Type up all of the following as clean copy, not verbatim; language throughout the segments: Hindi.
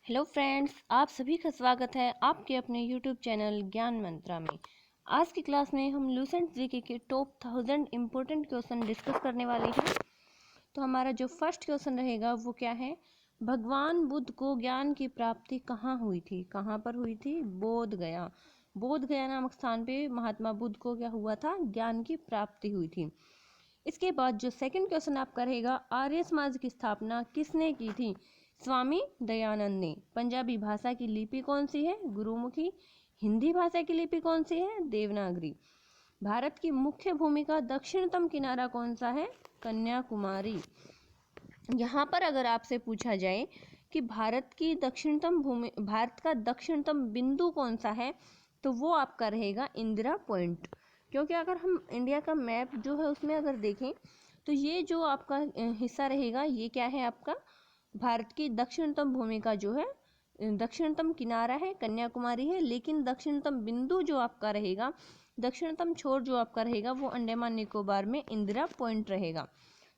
हेलो फ्रेंड्स, आप सभी का स्वागत है आपके अपने यूट्यूब चैनल ज्ञान मंत्रा में। आज की क्लास में हम लूसेंट जीके के टॉप 1000 इम्पोर्टेंट क्वेश्चन डिस्कस करने वाले हैं। तो हमारा जो फर्स्ट क्वेश्चन रहेगा वो क्या है, भगवान बुद्ध को ज्ञान की प्राप्ति कहाँ हुई थी? कहाँ पर हुई थी? बोध गया। बोध गया नामक स्थान पे महात्मा बुद्ध को क्या हुआ था? ज्ञान की प्राप्ति हुई थी। इसके बाद जो सेकंड क्वेश्चन आपका रहेगा, आर्य समाज की स्थापना किसने की थी? स्वामी दयानंद ने। पंजाबी भाषा की लिपि कौन सी है? गुरुमुखी। हिंदी भाषा की लिपि कौन सी है? देवनागरी। भारत की मुख्य भूमि का दक्षिणतम किनारा कौन सा है? कन्याकुमारी। यहाँ पर अगर आपसे पूछा जाए कि भारत का दक्षिणतम बिंदु कौन सा है, तो वो आपका रहेगा इंदिरा पॉइंट। क्योंकि अगर हम इंडिया का मैप जो है उसमें अगर देखें तो ये जो आपका हिस्सा रहेगा ये क्या है? आपका भारत की दक्षिणतम भूमि का जो है दक्षिणतम किनारा है कन्याकुमारी है, लेकिन दक्षिणतम बिंदु जो आपका रहेगा, दक्षिणतम छोर जो आपका रहेगा वो अंडमान निकोबार में इंदिरा पॉइंट रहेगा।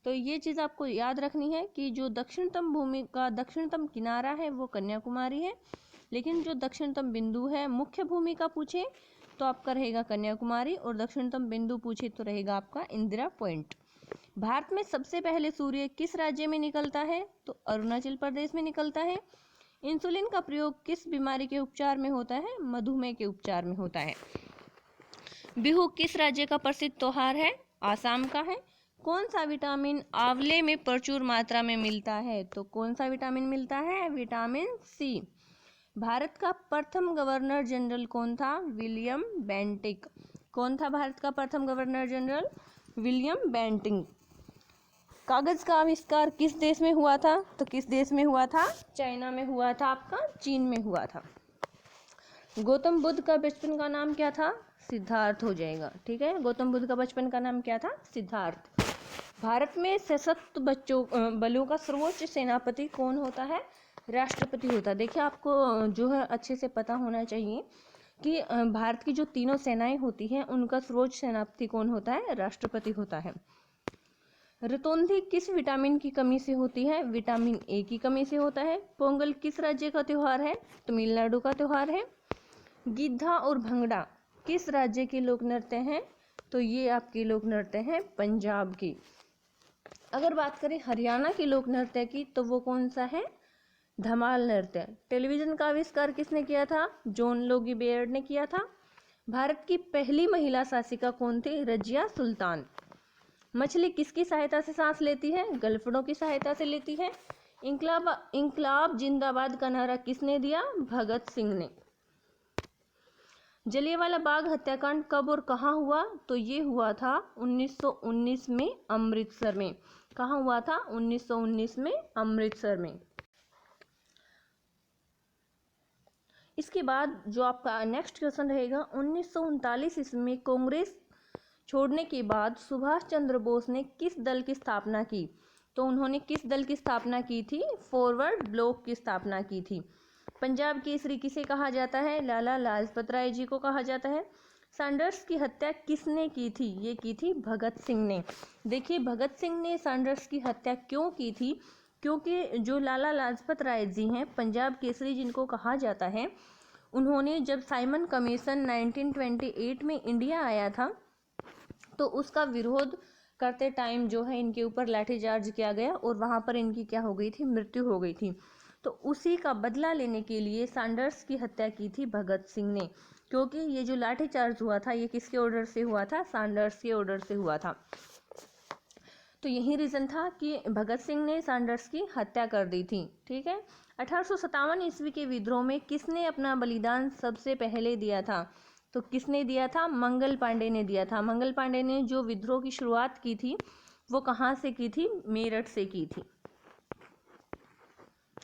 तो ये चीज़ आपको याद रखनी है कि जो दक्षिणतम भूमि का दक्षिणतम किनारा है वो कन्याकुमारी है, लेकिन जो दक्षिणतम बिंदु है मुख्य भूमि का पूछे तो आपका रहेगा कन्याकुमारी, और दक्षिणतम बिंदु पूछे तो रहेगा आपका इंदिरा पॉइंट। भारत में सबसे पहले सूर्य किस राज्य में निकलता है? तो अरुणाचल प्रदेश में निकलता है। इंसुलिन का प्रयोग किस बीमारी के उपचार में होता है? मधुमेह के उपचार में होता है। बिहू किस राज्य का प्रसिद्ध त्योहार है? आसाम का है। कौन सा विटामिन आंवले में प्रचुर मात्रा में मिलता है? तो कौन सा विटामिन मिलता है? Vitamin C. भारत का प्रथम गवर्नर जनरल कौन था? William Bentinck. कौन था भारत का प्रथम गवर्नर जनरल? William Bentinck. कागज का आविष्कार किस देश में हुआ था? तो किस देश में हुआ था? चाइना में हुआ था, आपका चीन में हुआ था। गौतम बुद्ध का बचपन का नाम क्या था? सिद्धार्थ हो जाएगा, ठीक है। गौतम बुद्ध का बचपन का नाम क्या था? सिद्धार्थ। भारत में सशस्त्र बलों का सर्वोच्च सेनापति कौन होता है? राष्ट्रपति होता है। देखिए, आपको जो है अच्छे से पता होना चाहिए कि भारत की जो तीनों सेनाएं होती हैं उनका सर्वोच्च सेनापति कौन होता है? राष्ट्रपति होता है। रतौंधी किस विटामिन की कमी से होती है? विटामिन ए की कमी से होता है। पोंगल किस राज्य का त्योहार है? तमिलनाडु का त्योहार है। गिद्धा और भंगड़ा किस राज्य के लोक नृत्य हैं? तो ये आपके लोक नृत्य हैं पंजाब की। अगर बात करें हरियाणा के लोक नृत्य की तो वो कौन सा है? धमाल नृत्य। टेलीविजन का आविष्कार किसने किया था? जॉन लोगी बेयर्ड ने किया था। भारत की पहली महिला शासिका कौन थी? रजिया सुल्तान। मछली किसकी सहायता से सांस लेती है? गलफड़ों की सहायता से लेती है। इंकलाब जिंदाबाद का नारा किसने दिया? भगत सिंह ने। जलियांवाला बाग हत्याकांड कब और कहाँ हुआ? तो ये हुआ था 1919 में अमृतसर में। कहाँ हुआ था? 1919 में अमृतसर में। इसके बाद जो आपका नेक्स्ट क्वेश्चन रहेगा, 1939 ईस्वी में कांग्रेस छोड़ने के बाद सुभाष चंद्र बोस ने किस दल की स्थापना की? तो उन्होंने किस दल की स्थापना की थी? फॉरवर्ड ब्लॉक की स्थापना की थी। पंजाब केसरी किसे कहा जाता है? लाला लाजपत राय जी को कहा जाता है। सैंडर्स की हत्या किसने की थी? ये की थी भगत सिंह ने। देखिए, भगत सिंह ने सैंडर्स की हत्या क्यों की थी? क्योंकि जो लाला लाजपत राय जी हैं, पंजाब केसरी जिनको कहा जाता है, उन्होंने जब साइमन कमीशन 1928 में इंडिया आया था तो उसका विरोध करते टाइम जो है इनके ऊपर लाठीचार्ज किया गया और वहाँ पर इनकी क्या हो गई थी? मृत्यु हो गई थी। तो उसी का बदला लेने के लिए सैंडर्स की हत्या की थी भगत सिंह ने, क्योंकि ये जो लाठीचार्ज हुआ था ये किसके ऑर्डर से हुआ था? सैंडर्स के ऑर्डर से हुआ था। तो यही रीज़न था कि भगत सिंह ने सैंडर्स की हत्या कर दी थी, ठीक है। 1857 ईस्वी के विद्रोह में किसने अपना बलिदान सबसे पहले दिया था? तो किसने दिया था? मंगल पांडे ने दिया था। मंगल पांडे ने जो विद्रोह की शुरुआत की थी वो कहाँ से की थी? मेरठ से की थी,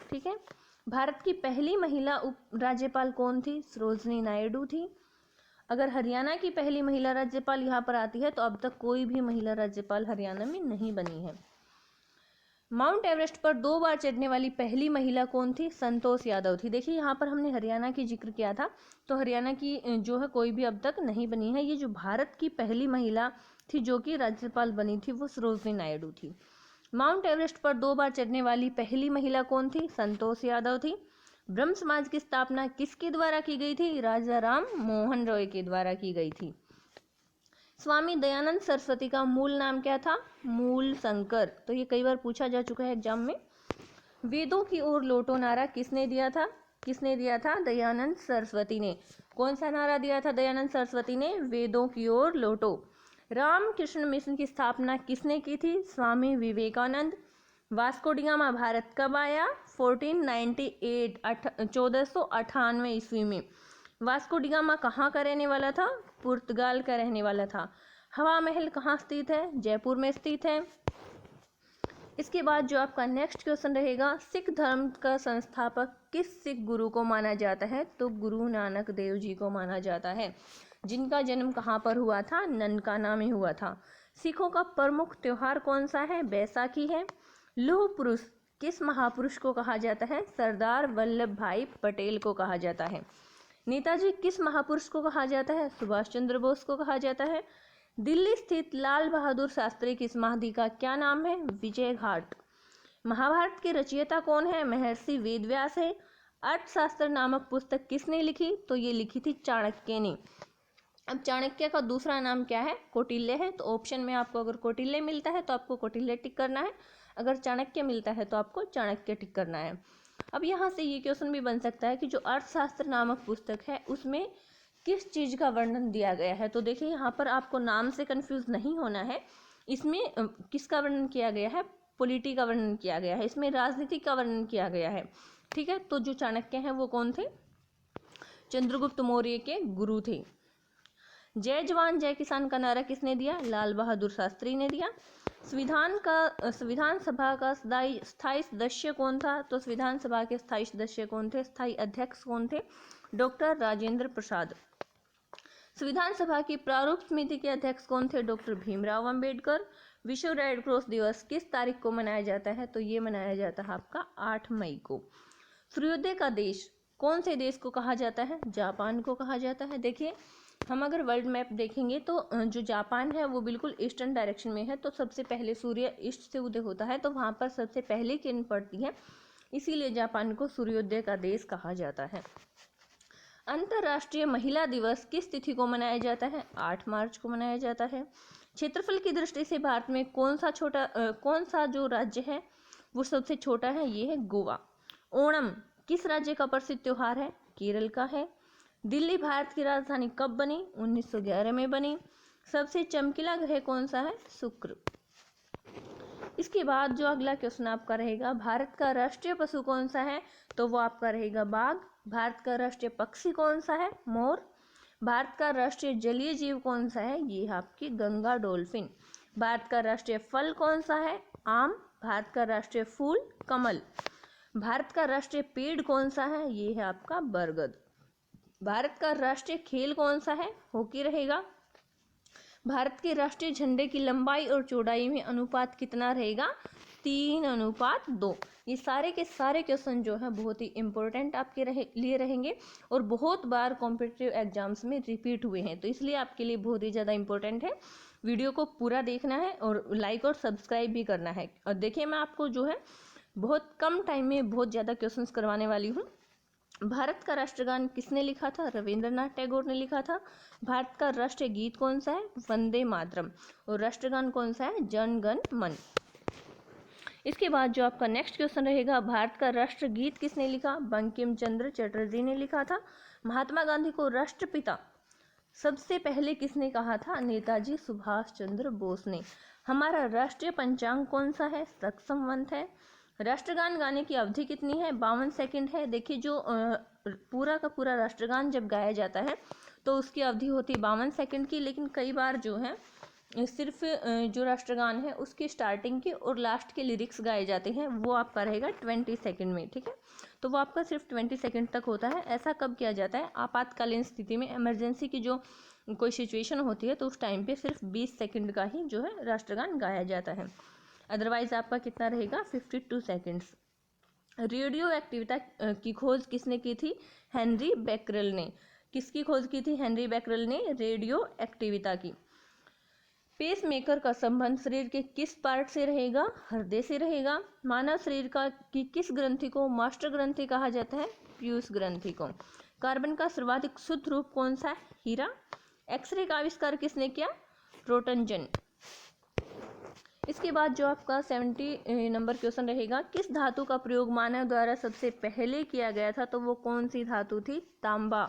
ठीक है। भारत की पहली महिला उप राज्यपाल कौन थी? सरोजनी नायडू थी। अगर हरियाणा की पहली महिला राज्यपाल यहाँ पर आती है तो अब तक कोई भी महिला राज्यपाल हरियाणा में नहीं बनी है। माउंट एवरेस्ट पर 2 बार चढ़ने वाली पहली महिला कौन थी? संतोष यादव थी। देखिए, यहाँ पर हमने हरियाणा की जिक्र किया था, तो हरियाणा की जो है कोई भी अब तक नहीं बनी है। ये जो भारत की पहली महिला थी जो कि राज्यपाल बनी थी वो सरोजनी नायडू थी। माउंट एवरेस्ट पर 2 बार चढ़ने वाली पहली महिला कौन थी? संतोष यादव थी। ब्रह्म समाज की स्थापना किसके द्वारा की गई थी? राजा राम मोहन रॉय के द्वारा की गई थी। स्वामी दयानंद सरस्वती का मूल नाम क्या था? मूल शंकर। तो ये कई बार पूछा जा चुका है एग्जाम में। वेदों की ओर लौटो नारा किसने दिया था? किसने दिया था? दयानंद सरस्वती ने। कौन सा नारा दिया था दयानंद सरस्वती ने? वेदों की ओर लौटो। रामकृष्ण मिशन की स्थापना किसने की थी? Swami Vivekananda. Vasco da Gama Bharat कब आया? 1498 1498 ईस्वी में। वास्को डी गामा कहाँ का रहने वाला था? पुर्तगाल का रहने वाला था। हवा महल कहाँ स्थित है? जयपुर में स्थित है। इसके बाद जो आपका नेक्स्ट क्वेश्चन रहेगा, सिख धर्म का संस्थापक किस सिख गुरु को माना जाता है? तो गुरु नानक देव जी को माना जाता है, जिनका जन्म कहाँ पर हुआ था? ननकाना में हुआ था। सिखों का प्रमुख त्योहार कौन सा है? बैसाखी है। लौह पुरुष किस महापुरुष को कहा जाता है? सरदार वल्लभ भाई पटेल को कहा जाता है। नेताजी किस महापुरुष को कहा जाता है? सुभाष चंद्र बोस को कहा जाता है। दिल्ली स्थित लाल बहादुर शास्त्री की समाधि का क्या नाम है? विजय घाट। महाभारत के रचयिता कौन है? महर्षि वेदव्यास है। अर्थशास्त्र नामक पुस्तक किसने लिखी? तो ये लिखी थी चाणक्य ने। अब चाणक्य का दूसरा नाम क्या है? कौटिल्य है। तो ऑप्शन में आपको अगर कौटिल्य मिलता है तो आपको कौटिल्य टिक करना है, अगर चाणक्य मिलता है तो आपको चाणक्य टिक करना है। अब यहाँ से ये क्वेश्चन भी बन सकता है कि जो अर्थशास्त्र नामक पुस्तक है उसमें किस चीज़ का वर्णन दिया गया है? तो देखिए यहाँ पर आपको नाम से कंफ्यूज नहीं होना है। इसमें किसका वर्णन किया गया है? पॉलिटी का वर्णन किया गया है, इसमें राजनीति का वर्णन किया गया है। ठीक है, तो जो चाणक्य हैं वो कौन थे? चंद्रगुप्त मौर्य के गुरु थे। जय जवान जय किसान का नारा किसने दिया? लाल बहादुर शास्त्री ने दिया। संविधान सभा का स्थायी सदस्य कौन था? तो संविधान सभा के स्थायी सदस्य कौन थे? स्थायी अध्यक्ष कौन थे? डॉक्टर राजेंद्र प्रसाद। संविधान सभा की प्रारूप समिति के अध्यक्ष कौन थे? डॉक्टर भीमराव अंबेडकर। विश्व रेड क्रॉस दिवस किस तारीख को मनाया जाता है? तो ये मनाया जाता है आपका 8 मई को। सूर्योदय का देश कौन से देश को कहा जाता है? जापान को कहा जाता है। देखिए हम अगर वर्ल्ड मैप देखेंगे तो जो जापान है वो बिल्कुल ईस्टर्न डायरेक्शन में है, तो सबसे पहले सूर्य ईस्ट से उदय होता है, तो वहाँ पर सबसे पहले किरण पड़ती है, इसीलिए जापान को सूर्योदय का देश कहा जाता है। अंतर्राष्ट्रीय महिला दिवस किस तिथि को मनाया जाता है? 8 मार्च को मनाया जाता है। क्षेत्रफल की दृष्टि से भारत में कौन सा जो राज्य है वो सबसे छोटा है? ये है गोवा। ओणम किस राज्य का प्रसिद्ध त्योहार है? केरल का है। दिल्ली भारत की राजधानी कब बनी? 1911 में बनी। सबसे चमकीला ग्रह कौन सा है? शुक्र। इसके बाद जो अगला क्वेश्चन आपका रहेगा, भारत का राष्ट्रीय पशु कौन सा है? तो वो आपका रहेगा बाघ। भारत का राष्ट्रीय पक्षी कौन सा है? मोर। भारत का राष्ट्रीय जलीय जीव कौन सा है? ये है आपकी गंगा डॉल्फिन। भारत का राष्ट्रीय फल कौन सा है? आम। भारत का राष्ट्रीय फूल कमल। भारत का राष्ट्रीय पेड़ कौन सा है? ये है आपका बरगद। भारत का राष्ट्रीय खेल कौन सा है? हॉकी रहेगा। भारत के राष्ट्रीय झंडे की लंबाई और चौड़ाई में अनुपात कितना रहेगा? 3:2। ये सारे के सारे क्वेश्चन जो है बहुत ही इंपॉर्टेंट आपके लिए रहेंगे और बहुत बार कॉम्पिटिटिव एग्जाम्स में रिपीट हुए हैं, तो इसलिए आपके लिए बहुत ही ज़्यादा इंपॉर्टेंट है। वीडियो को पूरा देखना है और लाइक और सब्सक्राइब भी करना है। और देखिए मैं आपको जो है बहुत कम टाइम में बहुत ज़्यादा क्वेश्चंस करवाने वाली हूँ। भारत का राष्ट्रगान किसने लिखा था? रविंद्रनाथ टैगोर ने लिखा था। भारत का राष्ट्रीय गीत कौन सा है? वंदे मातरम। और राष्ट्रगान कौन सा है? जन गण मन। इसके बाद जो आपका नेक्स्ट क्वेश्चन रहेगा, भारत का राष्ट्रगीत किसने लिखा? बंकिम चंद्र चटर्जी ने लिखा था। महात्मा गांधी को राष्ट्रपिता सबसे पहले किसने कहा था? नेताजी सुभाष चंद्र बोस ने। हमारा राष्ट्रीय पंचांग कौन सा है? शक संवत है। राष्ट्रगान गाने की अवधि कितनी है? 52 सेकंड है। देखिए जो पूरा का पूरा राष्ट्रगान जब गाया जाता है तो उसकी अवधि होती है 52 सेकंड की, लेकिन कई बार जो है सिर्फ जो राष्ट्रगान है उसकी स्टार्टिंग के और लास्ट के लिरिक्स गाए जाते हैं, वो आपका रहेगा 20 सेकंड में। ठीक है, तो वो आपका सिर्फ 20 सेकंड तक होता है। ऐसा कब किया जाता है? आपातकालीन स्थिति में, इमरजेंसी की जो कोई सिचुएशन होती है तो उस टाइम पे सिर्फ 20 सेकंड का ही जो है राष्ट्रगान गाया जाता है। अदरवाइज आपका कितना रहेगा? 52 सेकेंड्स। रेडियो एक्टिविटी की खोज किसने की थी? हेनरी बेकरेल ने। किसकी खोज की थी? हेनरी बेकरेल ने रेडियो एक्टिविटी की। पेस मेकर का संबंध शरीर के किस पार्ट से रहेगा? हृदय से रहेगा। मानव शरीर की किस ग्रंथि को मास्टर ग्रंथि कहा जाता है? पीयूष ग्रंथि को। कार्बन का सर्वाधिक शुद्ध रूप कौन सा है? हीरा। एक्सरे का आविष्कार किसने किया? रोटंजन। इसके बाद जो आपका 70 नंबर क्वेश्चन रहेगा, किस धातु का प्रयोग मानव द्वारा सबसे पहले किया गया था? तो वो कौन सी धातु थी? तांबा।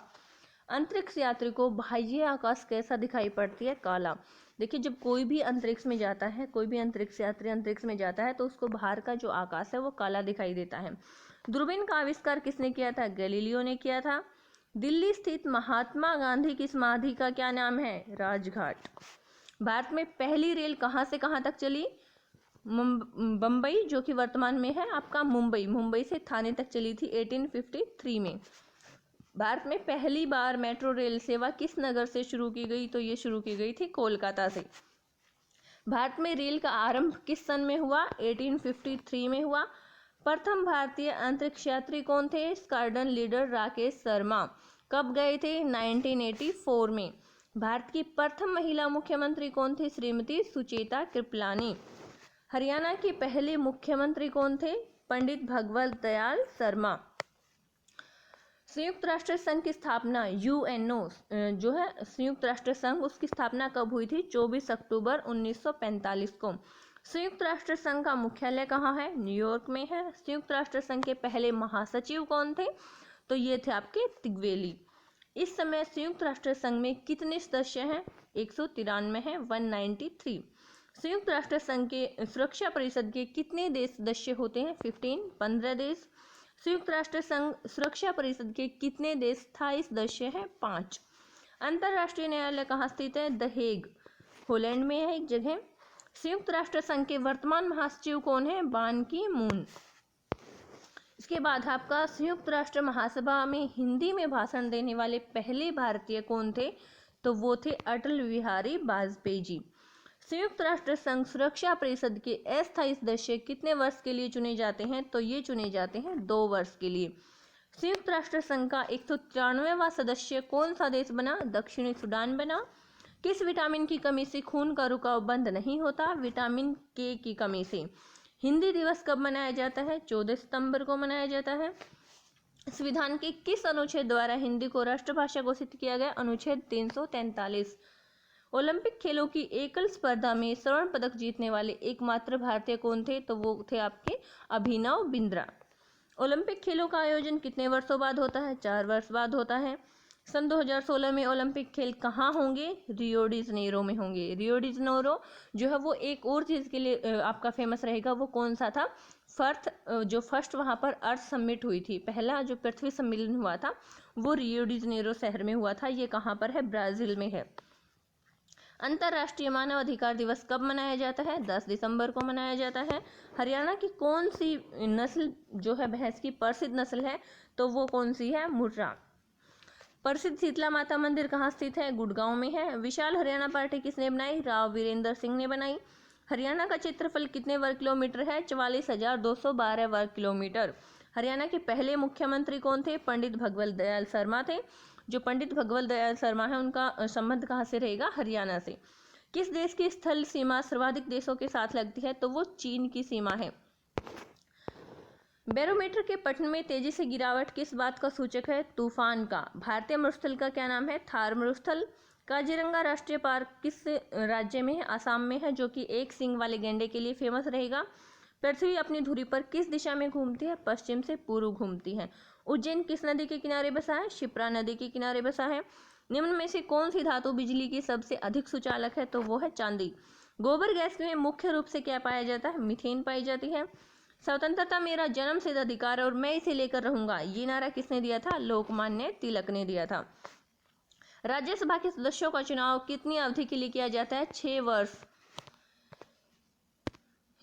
अंतरिक्ष यात्री को बाह्य आकाश कैसा दिखाई पड़ती है? काला। देखिए, जब कोई भी अंतरिक्ष में जाता है, कोई भी अंतरिक्ष यात्री अंतरिक्ष में जाता है तो उसको बाहर का जो आकाश है वो काला दिखाई देता है। दूरबीन का आविष्कार किसने किया था? गैलीलियो ने किया था। दिल्ली स्थित महात्मा गांधी की समाधि का क्या नाम है? राजघाट। भारत में पहली रेल कहाँ से कहाँ तक चली? बम्बई, जो कि वर्तमान में है आपका मुंबई से थाने तक चली थी 1853 में। भारत में पहली बार मेट्रो रेल सेवा किस नगर से शुरू की गई? तो ये शुरू की गई थी कोलकाता से। भारत में रेल का आरंभ किस सन में हुआ? 1853 में हुआ। प्रथम भारतीय अंतरिक्ष यात्री कौन थे? Squadron leader Rakesh Sharma. कब गए थे? 1984 में। भारत की प्रथम महिला मुख्यमंत्री कौन थी? श्रीमती सुचेता कृपलानी। हरियाणा के पहले मुख्यमंत्री कौन थे? पंडित भगवत दयाल शर्मा। संयुक्त राष्ट्र संघ की स्थापना यूएनओ जो है संयुक्त राष्ट्र संघ, उसकी स्थापना कब हुई थी? 24 अक्टूबर 1945 को। संयुक्त राष्ट्र संघ का मुख्यालय कहाँ है? न्यूयॉर्क में है। संयुक्त राष्ट्र संघ के पहले महासचिव कौन थे? तो ये थे आपके तिग्वेली। इस समय संयुक्त राष्ट्र संघ में कितने सदस्य हैं? 193 हैं, 193। संयुक्त राष्ट्र संघ के सुरक्षा परिषद के कितने देश सदस्य होते हैं? 15 देश। संयुक्त राष्ट्र संघ सुरक्षा परिषद के कितने देश स्थायी सदस्य हैं? 5। अंतर्राष्ट्रीय न्यायालय कहाँ स्थित है? द हेग, हॉलैंड में है एक जगह। संयुक्त राष्ट्र संघ के वर्तमान महासचिव कौन है? बान की मून। इसके बाद आपका संयुक्त राष्ट्र महासभा में हिंदी में भाषण देने वाले पहले भारतीय कौन थे? तो वो थे अटल बिहारी वाजपेयी जी। संयुक्त राष्ट्र संघ सुरक्षा परिषद के अस्थायी सदस्य कितने वर्ष के लिए चुने जाते हैं? तो ये चुने जाते हैं 2 वर्ष के लिए। संयुक्त राष्ट्र संघ का 193वां सदस्य कौन सा देश बना? दक्षिणी सूडान बना। किस विटामिन की कमी से खून का रुकाव बंद नहीं होता? विटामिन के की कमी से। हिंदी दिवस कब मनाया जाता है? 14 सितंबर को मनाया जाता है। संविधान के किस अनुच्छेद द्वारा हिंदी को राष्ट्रभाषा घोषित किया गया? अनुच्छेद 343। ओलंपिक खेलों की एकल स्पर्धा में स्वर्ण पदक जीतने वाले एकमात्र भारतीय कौन थे? तो वो थे आपके अभिनव बिंद्रा। ओलंपिक खेलों का आयोजन कितने वर्षों बाद होता है? 4 वर्ष बाद होता है। सन 2016 में ओलंपिक खेल कहाँ होंगे? रियो डी जनेरो में होंगे। रियो डी जनेरो जो है वो एक और चीज़ के लिए आपका फेमस रहेगा। वो कौन सा था? फर्स्ट वहाँ पर अर्थ समिट हुई थी। पहला जो पृथ्वी सम्मेलन हुआ था वो रियो डी जनेरो शहर में हुआ था। ये कहाँ पर है? ब्राज़ील में है। अंतर्राष्ट्रीय मानव अधिकार दिवस कब मनाया जाता है? 10 दिसंबर को मनाया जाता है। हरियाणा की कौन सी नस्ल जो है भैंस की प्रसिद्ध नस्ल है? तो वो कौन सी है? मुर्रा। प्रसिद्ध शीतला माता मंदिर कहाँ स्थित है? गुड़गांव में है। विशाल हरियाणा पार्टी किसने बनाई? राव वीरेंद्र सिंह ने बनाई। हरियाणा का क्षेत्रफल कितने वर्ग किलोमीटर है? 44,212 वर्ग किलोमीटर। हरियाणा के पहले मुख्यमंत्री कौन थे? पंडित भगवत दयाल शर्मा थे। जो पंडित भगवत दयाल शर्मा है उनका संबंध कहाँ से रहेगा? हरियाणा से। किस देश की स्थल सीमा सर्वाधिक देशों के साथ लगती है? तो वो चीन की सीमा है। बैरोमीटर के पठन में तेजी से गिरावट किस बात का सूचक है? तूफान का। भारतीय मरुस्थल का क्या नाम है? थार मरुस्थल। काजीरंगा राष्ट्रीय पार्क किस राज्य में है? असम में है, जो कि एक सींग वाले गैंडे के लिए फेमस रहेगा। पृथ्वी अपनी धुरी पर किस दिशा में घूमती है? पश्चिम से पूर्व घूमती है। उज्जैन किस नदी के किनारे बसा है? शिप्रा नदी के किनारे बसा है। निम्न में से कौन सी धातु बिजली की सबसे अधिक सुचालक है? तो वो है चांदी। गोबर गैस में मुख्य रूप से क्या पाया जाता है? मीथेन पाई जाती है। स्वतंत्रता मेरा जन्मसिद्ध अधिकार और मैं इसे लेकर रहूंगा, ये नारा किसने दिया था? लोकमान्य तिलक ने दिया था। राज्यसभा के सदस्यों का चुनाव कितनी अवधि के लिए किया जाता है? 6 वर्ष।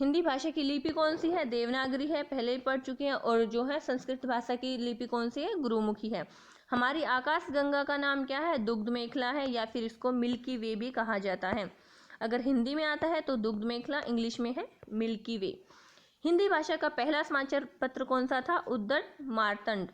हिंदी भाषा की लिपि कौन सी है? देवनागरी है, पहले ही पढ़ चुके हैं। और जो है संस्कृत भाषा की लिपि कौन सी है? गुरुमुखी है। हमारी आकाश गंगा का नाम क्या है? दुग्ध मेखला है, या फिर इसको मिल्की वे भी कहा जाता है। अगर हिंदी में आता है तो दुग्ध मेखला, इंग्लिश में है मिल्की वे। हिंदी भाषा का पहला समाचार पत्र कौन सा था? उद्दंड मार्तंड।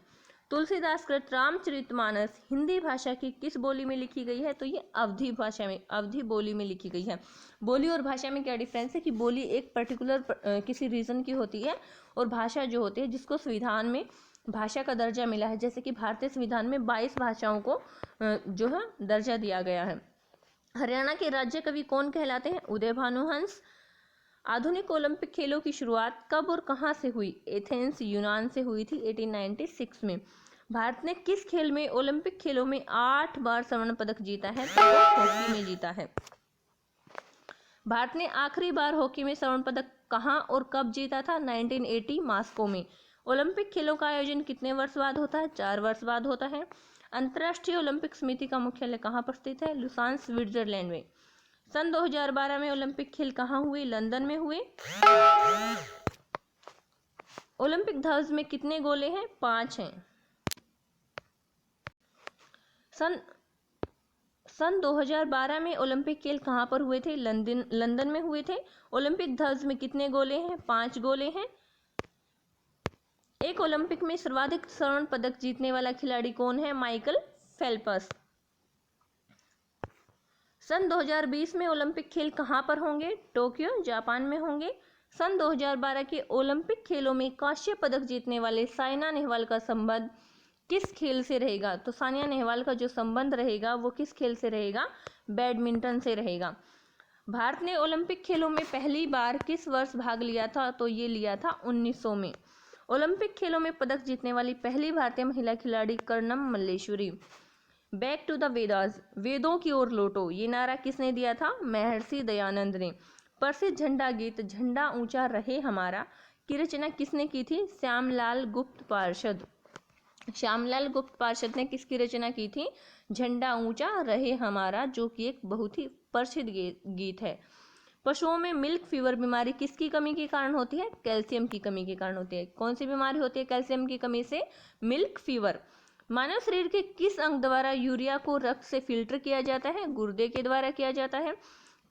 तुलसीदास कृत रामचरितमानस हिंदी भाषा की किस बोली में लिखी गई है? तो ये अवधी भाषा में, अवधी बोली में लिखी गई है। बोली और भाषा में क्या डिफरेंस है कि बोली एक पर्टिकुलर किसी रीजन की होती है, और भाषा जो होती है जिसको संविधान में भाषा का दर्जा मिला है, जैसे कि भारतीय संविधान में 22 भाषाओं को जो है दर्जा दिया गया है। हरियाणा के राज्य कवि कौन कहलाते हैं? उदय भानुहंस। आधुनिक ओलंपिक खेलों की शुरुआत कब और कहां से हुई? एथेंस यूनान से हुई थी 1896 में। भारत ने किस खेल में ओलंपिक खेलों में 8 बार स्वर्ण पदक जीता है? तो वो हॉकी में जीता है। भारत ने आखिरी बार हॉकी में स्वर्ण पदक कहां और कब जीता था? 1980 मॉस्को में। ओलंपिक खेलों का आयोजन कितने वर्ष बाद होता है? 4 वर्ष बाद होता है। अंतर्राष्ट्रीय ओलंपिक समिति का मुख्यालय कहां पर स्थित है? लुसान, स्विट्जरलैंड में। सन 2012 में ओलंपिक खेल कहां हुए? लंदन में हुए। ओलंपिक ध्वज में कितने गोले हैं? 5 हैं। सन 2012 में ओलंपिक खेल कहां पर हुए थे? लंदन में हुए थे। ओलंपिक ध्वज में कितने गोले हैं? 5 गोले हैं। एक ओलंपिक में सर्वाधिक स्वर्ण पदक जीतने वाला खिलाड़ी कौन है? Michael Phelps. सन 2020 में ओलंपिक खेल कहां पर होंगे? टोक्यो, जापान में होंगे। सन 2012 के ओलंपिक खेलों में कांस्य पदक जीतने वाले साइना नेहवाल का संबंध किस खेल से रहेगा? तो सानिया नेहवाल का जो संबंध रहेगा वो किस खेल से रहेगा? बैडमिंटन से रहेगा। भारत ने ओलंपिक खेलों में पहली बार किस वर्ष भाग लिया था? तो ये लिया था 1900 में। ओलंपिक खेलों में पदक जीतने वाली पहली भारतीय महिला खिलाड़ी Karnam Malleshwari. Back to the Vedas, वेदों की ओर लौटो, ये नारा किसने दिया था? महर्षि दयानंद ने। प्रसिद्ध झंडा गीत झंडा ऊंचा रहे हमारा की रचना किसने की थी? श्यामलाल गुप्त पार्षद। श्यामलाल गुप्त पार्षद ने किसकी रचना की थी? झंडा ऊंचा रहे हमारा, जो कि एक बहुत ही प्रसिद्ध गीत है। पशुओं में मिल्क फीवर बीमारी किसकी कमी के कारण होती है? कैल्शियम की कमी के कारण होती है। कौन सी बीमारी होती है कैल्शियम की कमी से? Milk fever. मानव शरीर के किस अंग द्वारा यूरिया को रक्त से फिल्टर किया जाता है? गुर्दे के द्वारा किया जाता है।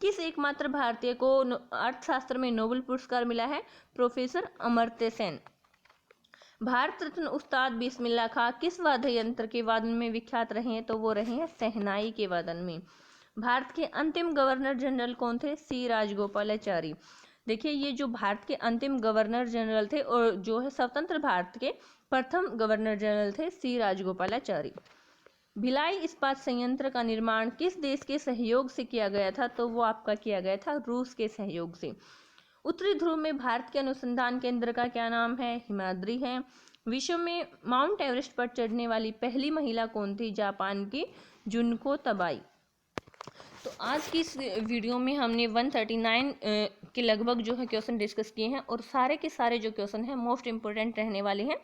किस एकमात्र भारतीय को अर्थशास्त्र में नोबेल पुरस्कार मिला है? प्रोफेसर अमर्त्य सेन। भारत रत्न उस्ताद बिस्मिल्लाह खां किस वाद्य यंत्र के वादन में विख्यात रहे हैं? तो वो रहे हैं शहनाई के वादन में। भारत के अंतिम गवर्नर जनरल कौन थे? सी राजगोपालाचारी। देखिए, ये जो भारत के अंतिम गवर्नर जनरल थे और जो है स्वतंत्र भारत के प्रथम गवर्नर जनरल थे सी राजगोपालाचारी। भिलाई इस्पात संयंत्र का निर्माण किस देश के सहयोग से किया गया था? तो वो आपका किया गया था रूस के सहयोग से। उत्तरी ध्रुव में भारत के अनुसंधान केंद्र का क्या नाम है? हिमाद्री है। विश्व में माउंट एवरेस्ट पर चढ़ने वाली पहली महिला कौन थी? जापान की जुनको तबाई। तो आज की इस वीडियो में हमने 139 के लगभग जो है क्वेश्चन डिस्कस किए हैं, और सारे के सारे जो क्वेश्चन हैं मोस्ट इंपोर्टेंट रहने वाले हैं,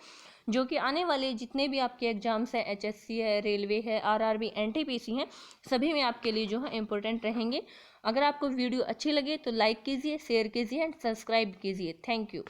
जो कि आने वाले जितने भी आपके एग्जाम्स हैं, HSC है, रेलवे है, RRB, NTPC हैं, सभी में आपके लिए जो है इंपॉर्टेंट रहेंगे। अगर आपको वीडियो अच्छी लगे तो लाइक कीजिए, शेयर कीजिए एंड सब्सक्राइब कीजिए। Thank you.